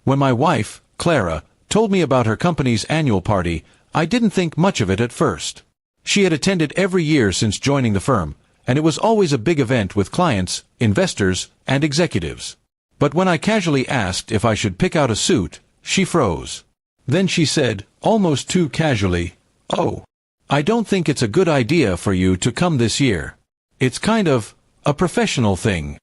When my wife, Clara, told me about her company's annual party, I didn't think much of it at first. She had attended every year since joining the firm, and it was always a big event with clients, investors, and executives. But when I casually asked if I should pick out a suit, she froze. Then she said, almost too casually, "Oh, I don't think it's a good idea for you to come this year. It's kind of a professional thing."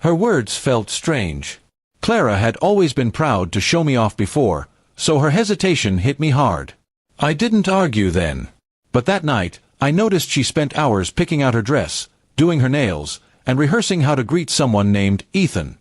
Her words felt strange. Clara had always been proud to show me off before, so her hesitation hit me hard. I didn't argue then. But that night, I noticed she spent hours picking out her dress, doing her nails, and rehearsing how to greet someone named Ethan.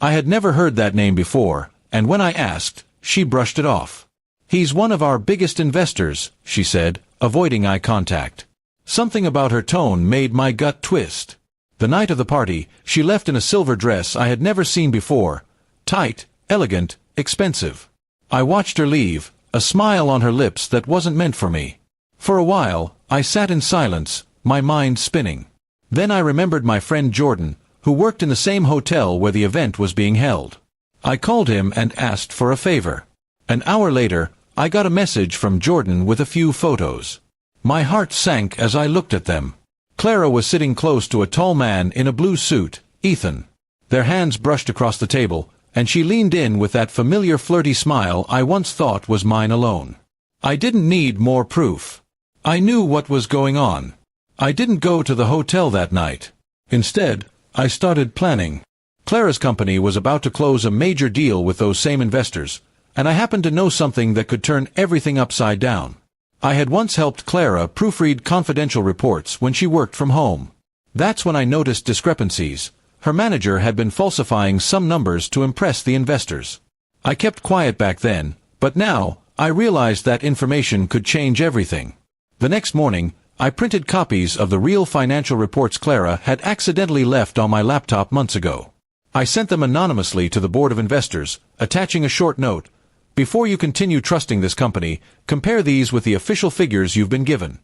I had never heard that name before, and when I asked, she brushed it off. "He's one of our biggest investors," she said, avoiding eye contact. Something about her tone made my gut twist. The night of the party, she left in a silver dress I had never seen before. Tight, elegant, expensive. I watched her leave, a smile on her lips that wasn't meant for me. For a while, I sat in silence, my mind spinning. Then I remembered my friend Jordan, who worked in the same hotel where the event was being held. I called him and asked for a favor. An hour later, I got a message from Jordan with a few photos. My heart sank as I looked at them. Clara was sitting close to a tall man in a blue suit, Ethan. Their hands brushed across the table, and she leaned in with that familiar flirty smile I once thought was mine alone. I didn't need more proof. I knew what was going on. I didn't go to the hotel that night. Instead, I started planning. Clara's company was about to close a major deal with those same investors, and I happened to know something that could turn everything upside down. I had once helped Clara proofread confidential reports when she worked from home. That's when I noticed discrepancies. Her manager had been falsifying some numbers to impress the investors. I kept quiet back then, but now, I realized that information could change everything. The next morning, I printed copies of the real financial reports Clara had accidentally left on my laptop months ago. I sent them anonymously to the board of investors, attaching a short note. "Before you continue trusting this company, compare these with the official figures you've been given."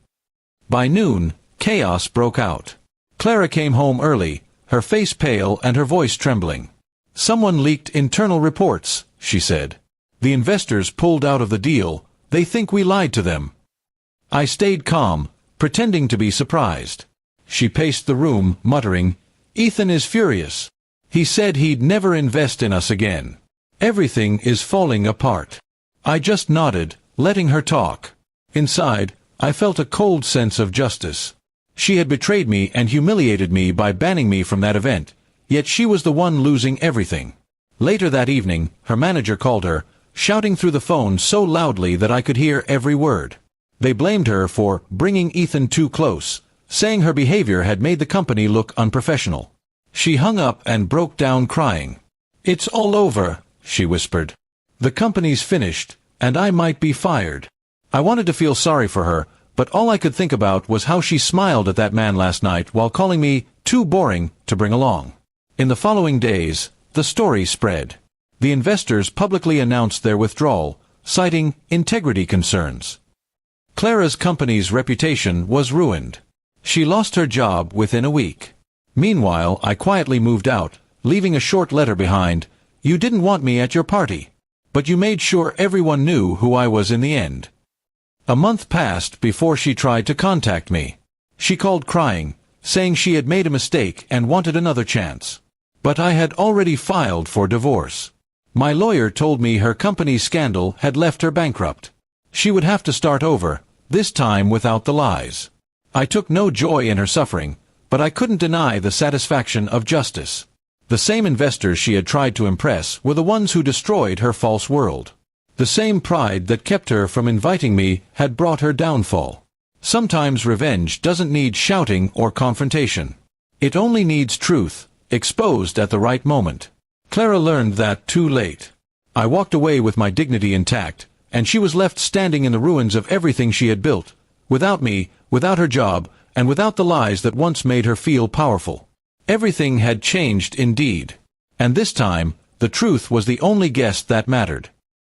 By noon, chaos broke out. Clara came home early, her face pale and her voice trembling. "Someone leaked internal reports," she said. "The investors pulled out of the deal. They think we lied to them." I stayed calm, pretending to be surprised. She paced the room, muttering, "Ethan is furious. He said he'd never invest in us again. Everything is falling apart." I just nodded, letting her talk. Inside, I felt a cold sense of justice. She had betrayed me and humiliated me by banning me from that event, yet she was the one losing everything. Later that evening, her manager called her, shouting through the phone so loudly that I could hear every word. They blamed her for bringing Ethan too close, saying her behavior had made the company look unprofessional. She hung up and broke down crying. "It's all over," she whispered. "The company's finished, and I might be fired." I wanted to feel sorry for her, but all I could think about was how she smiled at that man last night while calling me too boring to bring along. In the following days, the story spread. The investors publicly announced their withdrawal, citing integrity concerns. Clara's company's reputation was ruined. She lost her job within a week. Meanwhile, I quietly moved out, leaving a short letter behind. "You didn't want me at your party, but you made sure everyone knew who I was in the end." A month passed before she tried to contact me. She called crying, saying she had made a mistake and wanted another chance. But I had already filed for divorce. My lawyer told me her company's scandal had left her bankrupt. She would have to start over, this time without the lies. I took no joy in her suffering, but I couldn't deny the satisfaction of justice. The same investors she had tried to impress were the ones who destroyed her false world. The same pride that kept her from inviting me had brought her downfall. Sometimes revenge doesn't need shouting or confrontation. It only needs truth, exposed at the right moment. Clara learned that too late. I walked away with my dignity intact, and she was left standing in the ruins of everything she had built, without me, without her job, and without the lies that once made her feel powerful. Everything had changed indeed. And this time, the truth was the only guest that mattered.